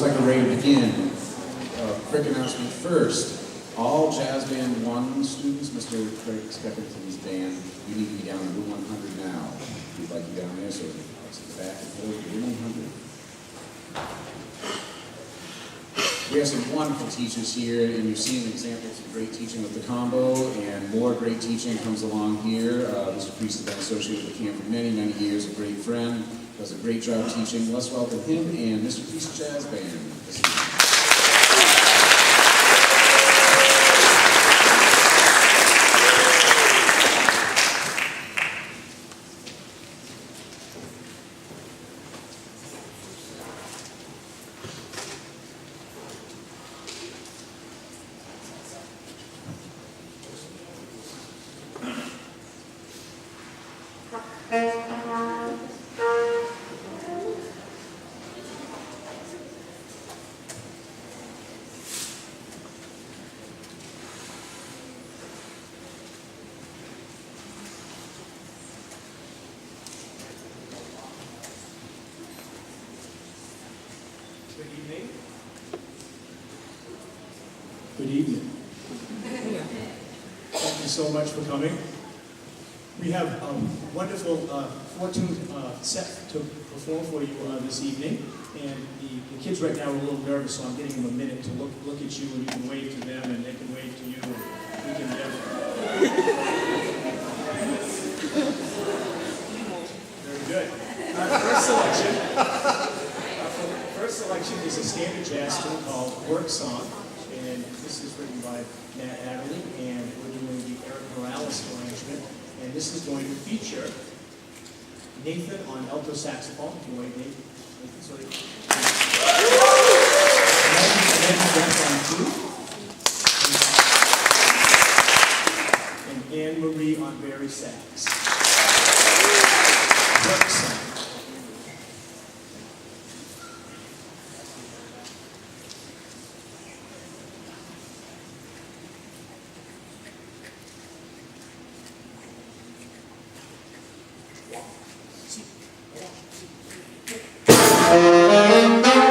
looks like we're ready to begin. Quick announcement first. All Jazz Band 1 students, Mr. Craig Skeffington's band, you need to be down in room 100 now. We'd like you down there, so it's at the back and forward to room 100. We have some wonderful teachers here, and you've seen examples of great teaching with the combo, and more great teaching comes along here. Mr. Priest has been associated with the camp for many, many years, a great friend, does a great job teaching. Let's welcome him and Mr. Priest Jazz Band. Good evening. Thank you so much for coming. We have a wonderful, fortunate set to perform for you this evening. And the kids right now are a little nervous, so I'm getting them a minute to look at you, and you can wave to them, and they can wave to you, and we can Very good. Our first selection is a standard jazz tune called Work Song. And this is written by Matt Adderley, and we're doing the Eric Morales arrangement. And this is going to feature Nathan on alto saxophone. If you wait, Nathan, sorry. And Anne Marie on Barry sax. Work Song. Thank you.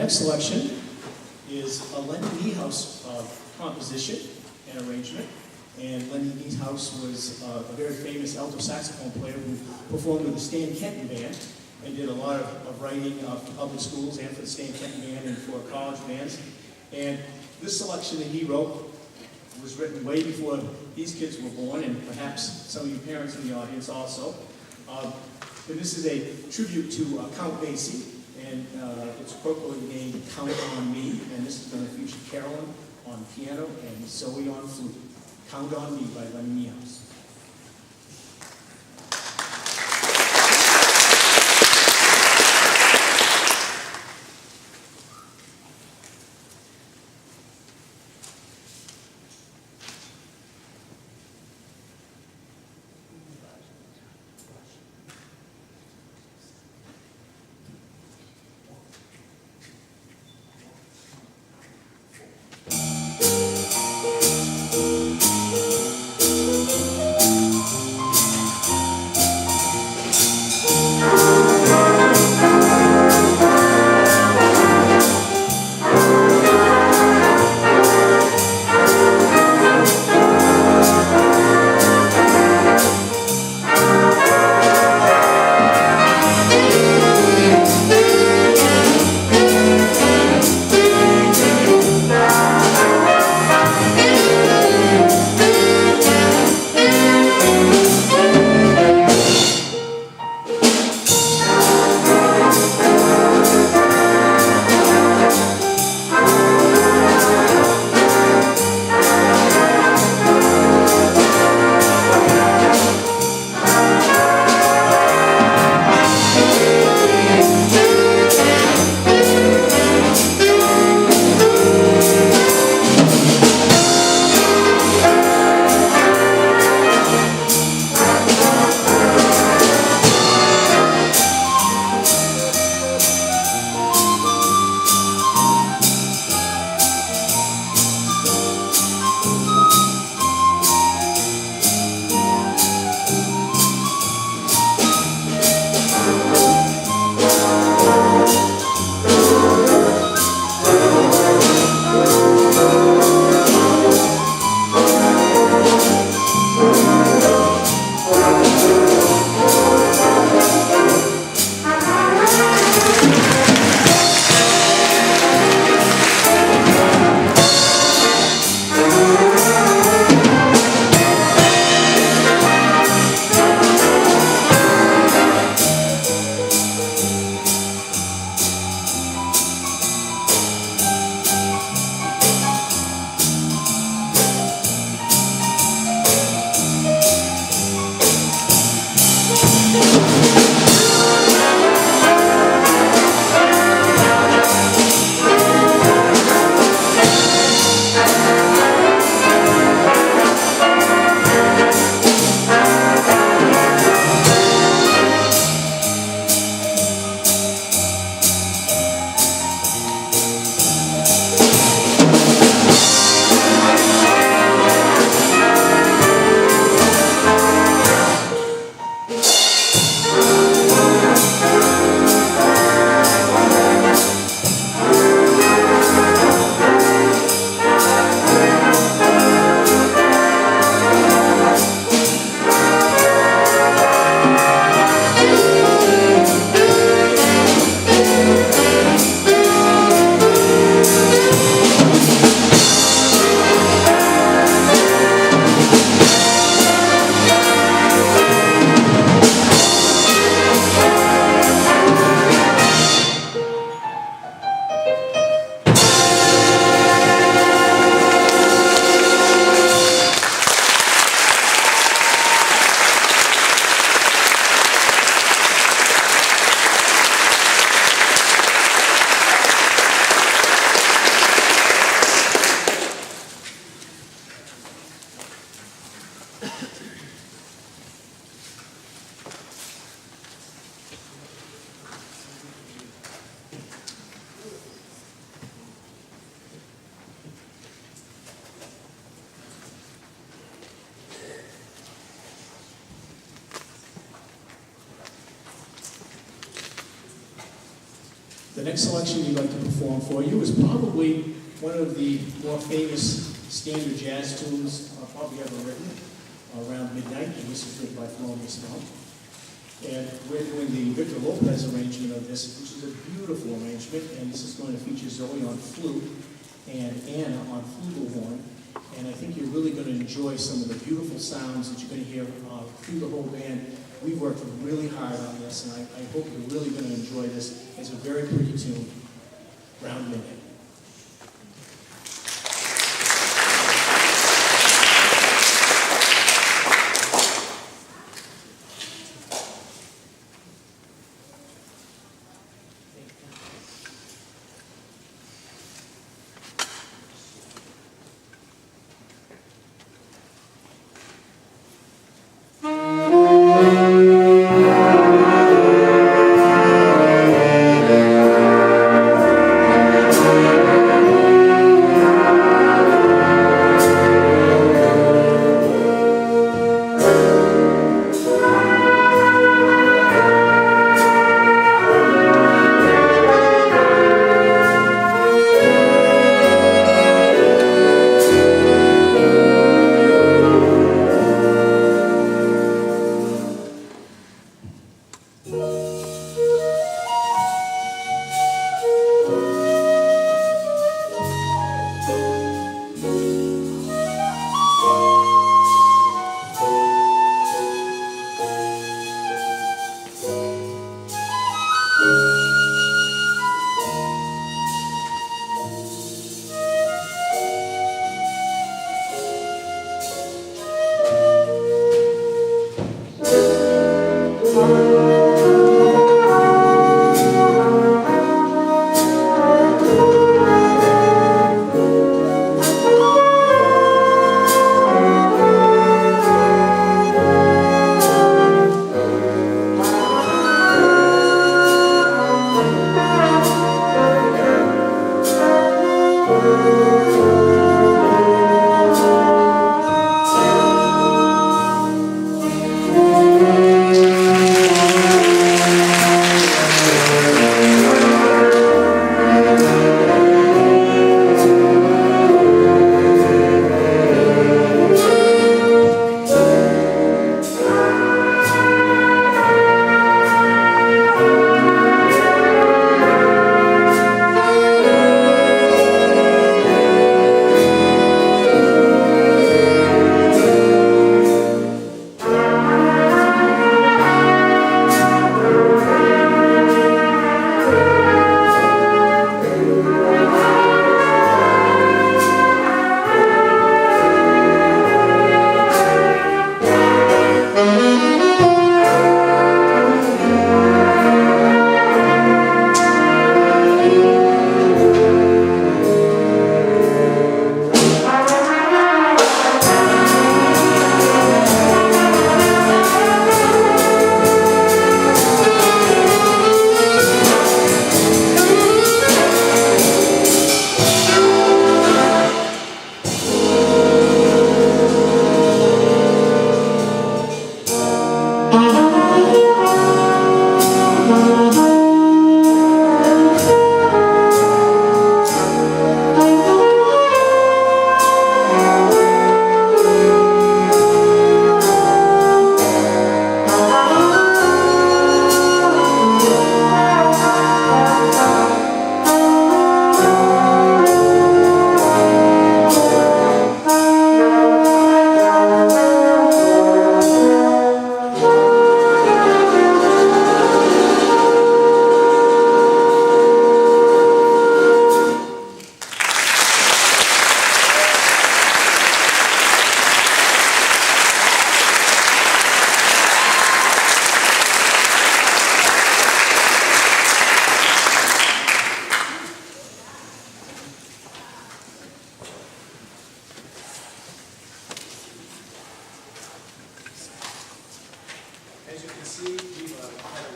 next selection is a Lenny Niehaus composition and arrangement. And Lenny Niehaus was a very famous alto saxophone player who performed with the Stan Kenton Band and did a lot of writing for public schools and for the Stan Kenton Band and for college bands. And this selection that he wrote was written way before these kids were born, and perhaps some of you parents in the audience also. And this is a tribute to Count Basie, and it's appropriately named Count on Me, and this is going to feature Carolyn on piano and Zoe on flute. Count on Me by Lenny Niehaus. The next selection we'd like to perform for you is probably one of the more famous standard jazz tunes probably ever written, Around Midnight, and this is written by Thelonious Monk. And we're doing the Victor Lopez arrangement of this, which is a beautiful arrangement, and this is going to feature Zoe on flute and Anna on flugelhorn. And I think you're really going to enjoy some of the beautiful sounds that you're going to hear through the whole band. We worked really hard on this, and I hope you're really going to enjoy this. It's a very pretty tune, Round Midnight.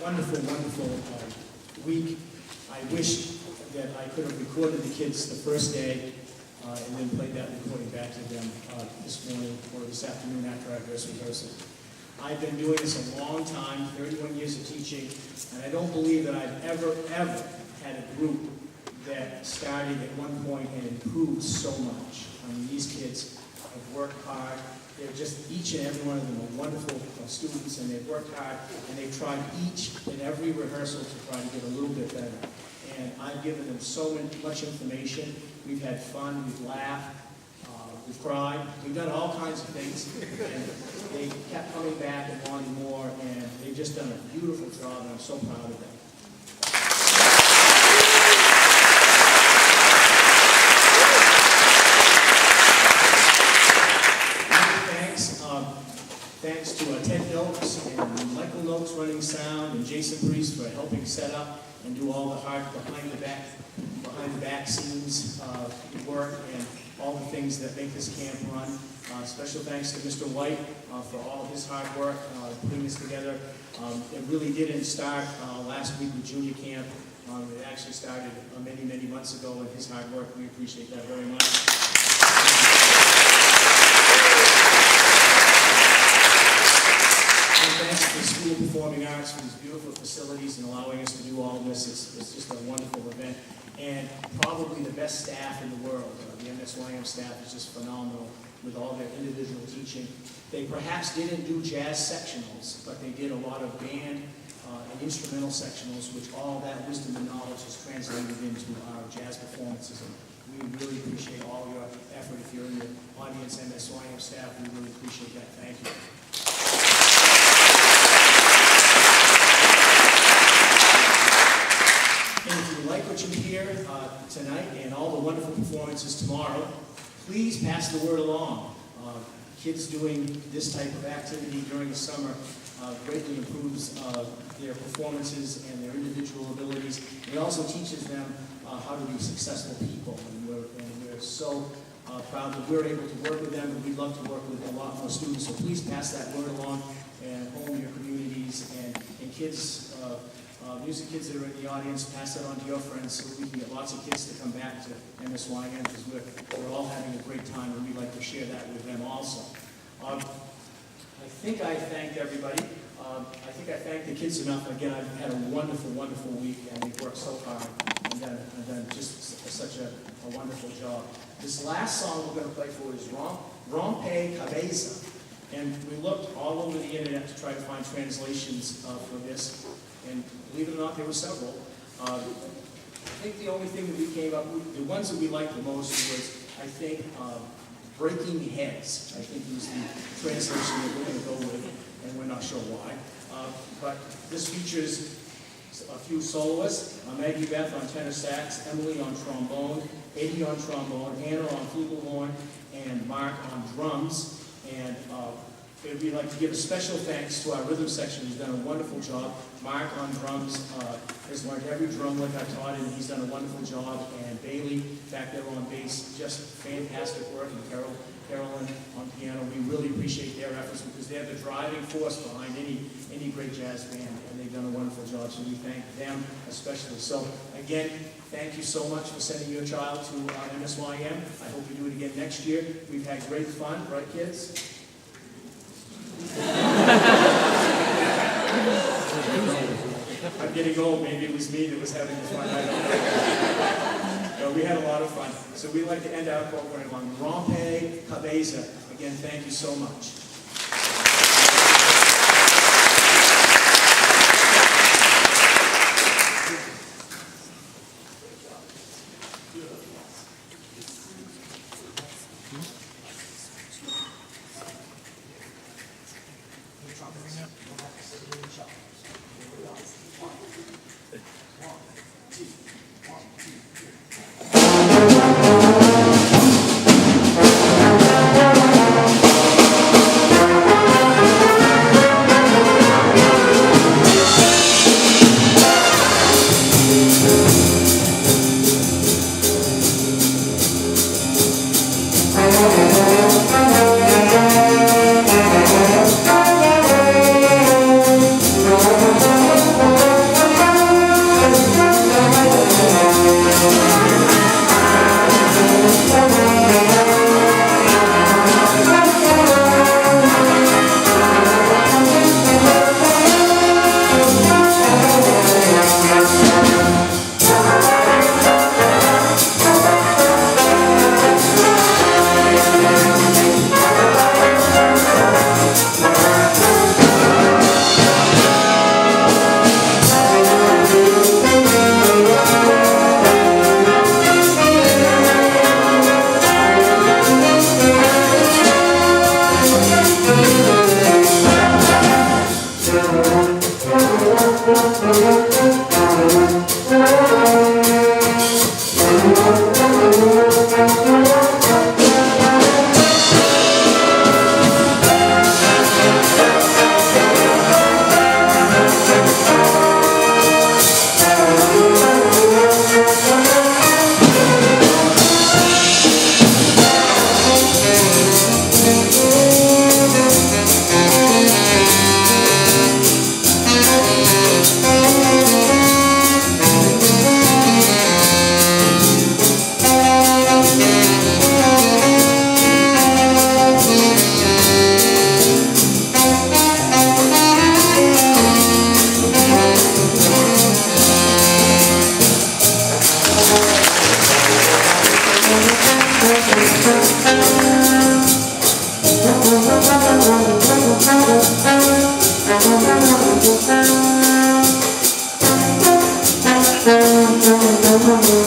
Wonderful, wonderful week. I wish that I could have recorded the kids the first day and then played that recording back to them this morning or this afternoon after our dress rehearsal. I've been doing this a long time, 31 years of teaching, and I don't believe that I've ever had a group that started at one point and improved so much. I mean, these kids have worked hard. They're just, each and every one of them are wonderful students, and they've worked hard, and they've tried each and every rehearsal to try to get a little bit better. And I've given them so much information. We've had fun, we've laughed, we've cried, we've done all kinds of things, and they kept coming back and wanting more, and they've just done a beautiful job, and I'm so proud of them. Thanks to Ted Noakes and Michael Noakes running sound, and Jason Priest for helping set up and do all the hard behind the back scenes work and all the things that make this camp run. Special thanks to Mr. White for all of his hard work putting this together. It really didn't start last week with junior camp. It actually started many months ago, and his hard work, we appreciate that very much. Thanks to the School of Performing Arts for these beautiful facilities and allowing us to do all this. It's just a wonderful event. And probably the best staff in the world. The MSYM staff is just phenomenal with all their individual teaching. They perhaps didn't do jazz sectionals, but they did a lot of band and instrumental sectionals, which all that wisdom and knowledge is translated into our jazz performances. And we really appreciate all your effort. If you're in the audience, MSYM staff, we really appreciate that. Thank you. And if you like what you hear tonight and all the wonderful performances tomorrow, please pass the word along. Kids doing this type of activity during the summer greatly improves their performances and their individual abilities. It also teaches them how to be successful people. And we're so proud that we're able to work with them, and we'd love to work with a lot more students. So please pass that word along and home your communities and kids. Music kids that are in the audience, pass that on to your friends so we can get lots of kids to come back to MSYM, because we're all having a great time, and we'd like to share that with them also. I think I thanked everybody. I think I thanked the kids enough. Again, I've had a wonderful week, and they've worked so hard and done just such a wonderful job. This last song we're going to play for is Rompe Cabeza. And we looked all over the internet to try to find translations for this. And believe it or not, there were several. I think the only thing that we came up with, the ones that we liked the most was, I think, Breaking Heads. I think was the translation that we're going to go with, and we're not sure why. But this features a few soloists, Maggie Beth on tenor sax, Emily on trombone, Eddie on trombone, Anna on flugelhorn, and Mark on drums. And we'd like to give a special thanks to our rhythm section, who's done a wonderful job. Mark on drums has learned every drum lick I taught him, and he's done a wonderful job. And Bailey back there on bass, just fantastic work. And Carolyn on piano. We really appreciate their efforts, because they're the driving force behind any great jazz band, and they've done a wonderful job. So we thank them especially. So again, thank you so much for sending your child to MSYM. I hope you do it again next year. We've had great fun, right, kids? I'm getting old. Maybe it was me that was having the fun. I don't know. No, we had a lot of fun. So we'd like to end our program on Rompe Cabeza. Again, thank you so much. Thank you.